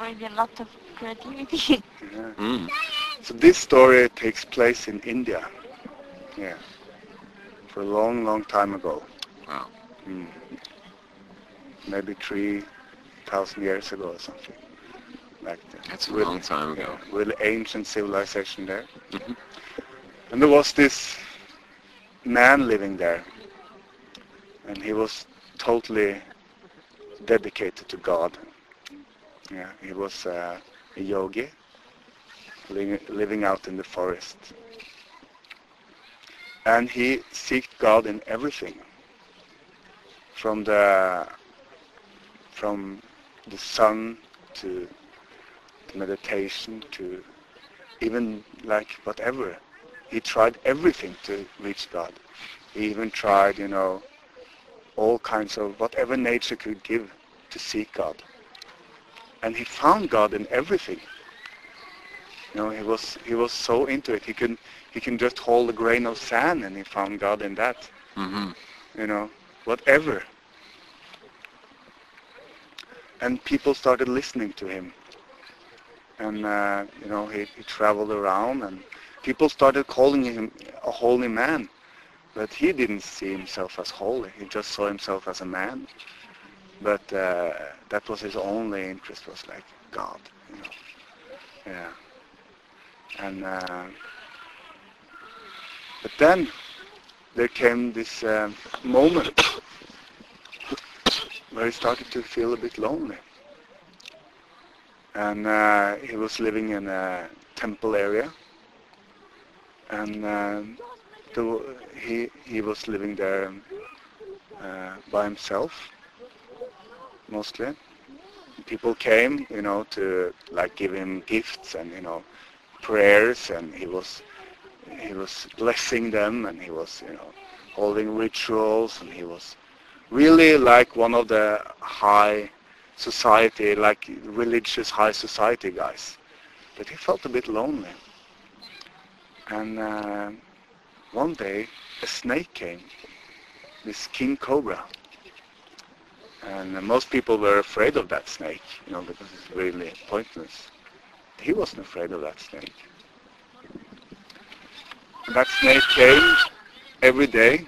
really a lot of creativity. Yeah. Mm. So this story takes place in India. Yeah. For a long, long time ago. Wow. Mm. Maybe 3,000 years ago or something. Like that. That's a long time ago. Yeah, really ancient civilization there. Mm-hmm. And there was this man living there. And he was totally dedicated to God. Yeah, he was a yogi living out in the forest. And he seeked God in everything. From the sun to meditation to even like whatever. He tried everything to reach God. He even tried, all kinds of whatever nature could give to seek God. And he found God in everything. He was so into it. He can just hold a grain of sand and he found God in that. Mm-hmm. Whatever. And people started listening to him. And, he traveled around and people started calling him a holy man. But he didn't see himself as holy. He just saw himself as a man. But that was his only interest, was like God. Yeah. And but then there came this moment where he started to feel a bit lonely. And he was living in a temple area. And he was living there by himself, mostly. People came, to like give him gifts and prayers, and he was blessing them, and he was holding rituals, and he was really like one of the high society, like religious high society guys. But he felt a bit lonely. And one day a snake came, this king cobra. And most people were afraid of that snake, because it's really pointless. He wasn't afraid of that snake. That snake came every day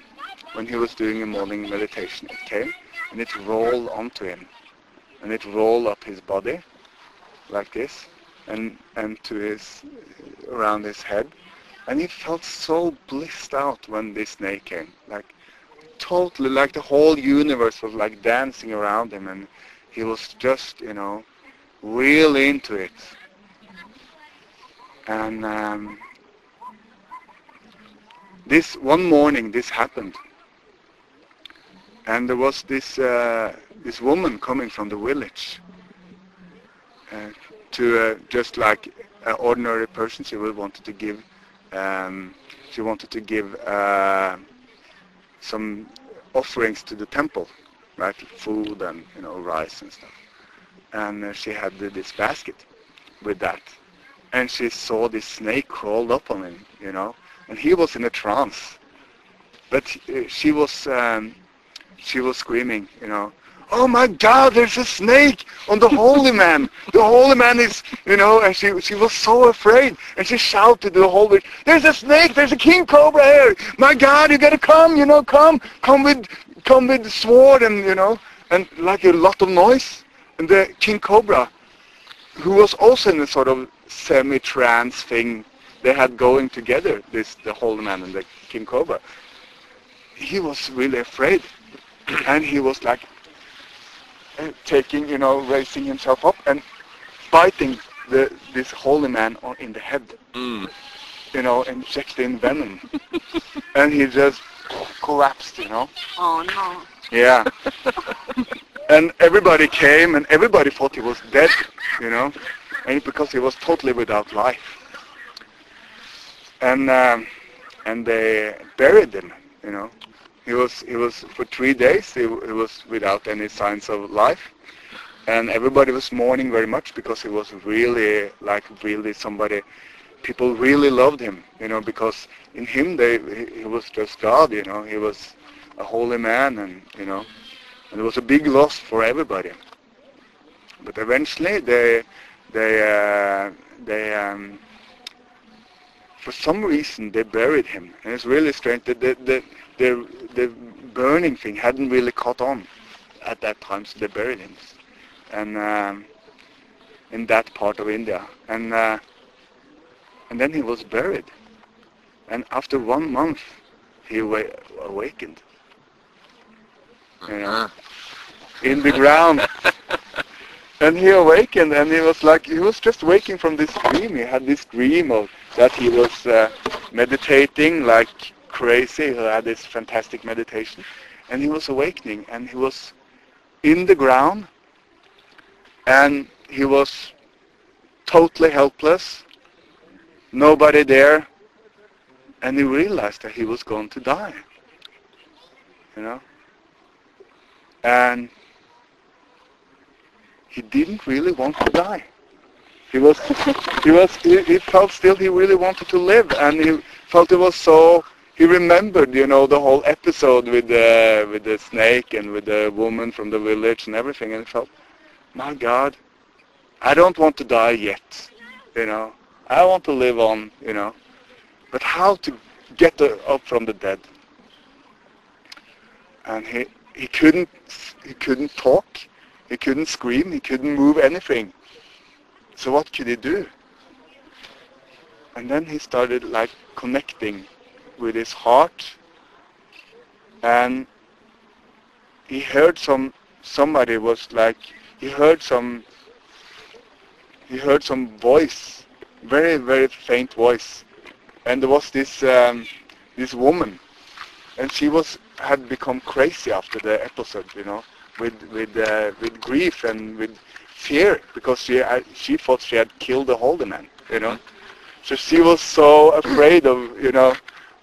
when he was doing a morning meditation. It came and it rolled onto him. And it rolled up his body like this and to around his head. And he felt so blissed out when this snake came. Like totally, like the whole universe was like dancing around him, and he was just, really into it. And this one morning, this happened, and there was this woman coming from the village to just like an ordinary person. She wanted to give. She wanted to give some offerings to the temple, right? Food and rice and stuff. And she had this basket with that, and she saw this snake crawled up on him, and he was in a trance. But she was screaming, "Oh my God! There's a snake on the holy man! The holy man is, And she was so afraid, and she shouted to the whole village, "There's a snake! There's a king cobra here! My God! You gotta come! Come with sword and like a lot of noise." And the king cobra, who was also in a sort of semi-trance thing they had going together, the holy man and the king cobra, he was really afraid, and he was like taking, raising himself up and biting this holy man in the head, injecting venom, and he just collapsed, Oh no. Yeah. And everybody came, and everybody thought he was dead, and because he was totally without life. And they buried him, He was for 3 days. He was without any signs of life, and everybody was mourning very much because he was really somebody. People really loved him, because in him he was just God, He was a holy man, and and it was a big loss for everybody. But eventually they for some reason they buried him, and it's really strange that the burning thing hadn't really caught on at that time, so they buried him, and in that part of India, and then he was buried, and after 1 month he awakened, you know, in the ground. And he awakened, and he was just waking from this dream. He had this dream of that he was meditating like crazy. He had this fantastic meditation, and he was awakening, and he was in the ground, and he was totally helpless, nobody there, and he realized that he was going to die, you know, and he didn't really want to die. He felt still he really wanted to live, and he felt it was so. He remembered, you know, the whole episode with the snake and with the woman from the village and everything, and he felt, my God, I don't want to die yet, you know. I want to live on, you know. But how to get up from the dead? And he couldn't talk. He couldn't scream, he couldn't move anything. So what could he do? And then he started like connecting with his heart, and he heard somebody was like, he heard some voice, very, very faint voice. And there was this woman, and she had become crazy after the episode, you know. With grief and with fear, because she thought she had killed the holy man, you know. So she was so afraid of, you know,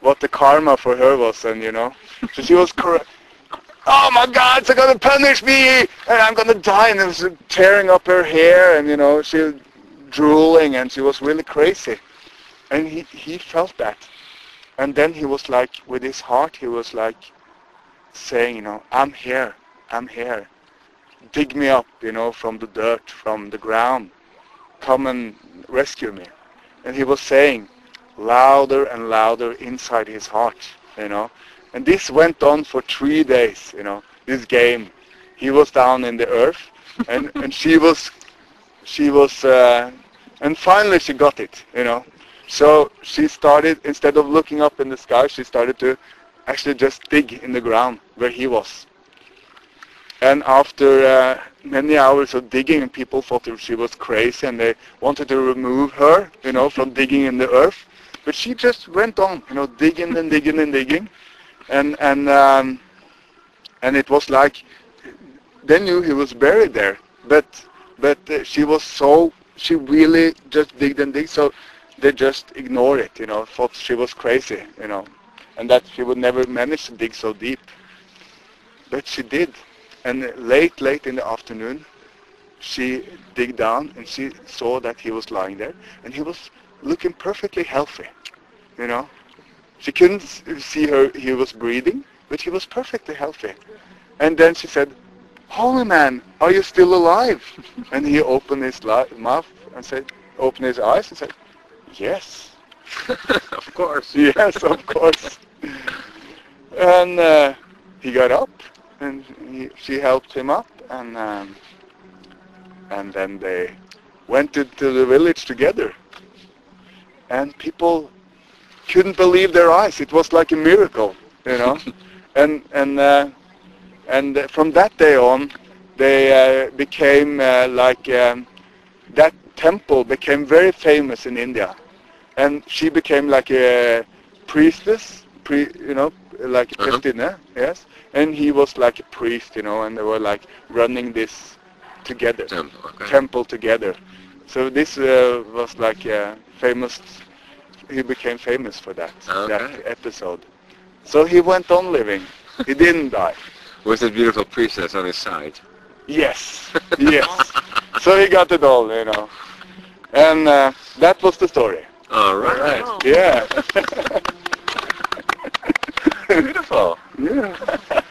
what the karma for her was, and you know. So she was, oh my God, they're gonna punish me, and I'm gonna die, and it was tearing up her hair, and you know, she was drooling, and she was really crazy, and he felt that, and then he was like, with his heart, he was like saying, you know, I'm here. Dig me up, you know, from the dirt, from the ground. Come and rescue me. And he was saying louder and louder inside his heart, you know. And this went on for 3 days, you know, this game. He was down in the earth, and she was, and finally she got it, you know. So she started, instead of looking up in the sky, she started to actually just dig in the ground where he was. And after many hours of digging, and people thought that she was crazy, and they wanted to remove her, you know, from digging in the earth. But she just went on, you know, digging and digging and digging, and it was like they knew he was buried there. But she really just digged and digged, so they just ignored it, you know, thought she was crazy, you know, and that she would never manage to dig so deep. But she did. And late in the afternoon, she digged down, and she saw that he was lying there, and he was looking perfectly healthy, you know. She couldn't see he was breathing, but he was perfectly healthy. And then she said, holy man, are you still alive? And he opened his mouth and said, opened his eyes and said, yes. Of course. Yes, of course. And he got up, and she helped him up, and then they went to the village together, and people couldn't believe their eyes. It was like a miracle, you know. and from that day on, they became that temple became very famous in India, and she became like a priestess, you know, like a priestess, yes. And he was like a priest, you know, and they were like running this together, temple together. So this was like famous. He became famous for that that episode. So he went on living. He didn't die. Was that beautiful priestess on his side? Yes, yes. So he got it all, you know. And that was the story. All right. Wow. Yeah. Beautiful. Yeah.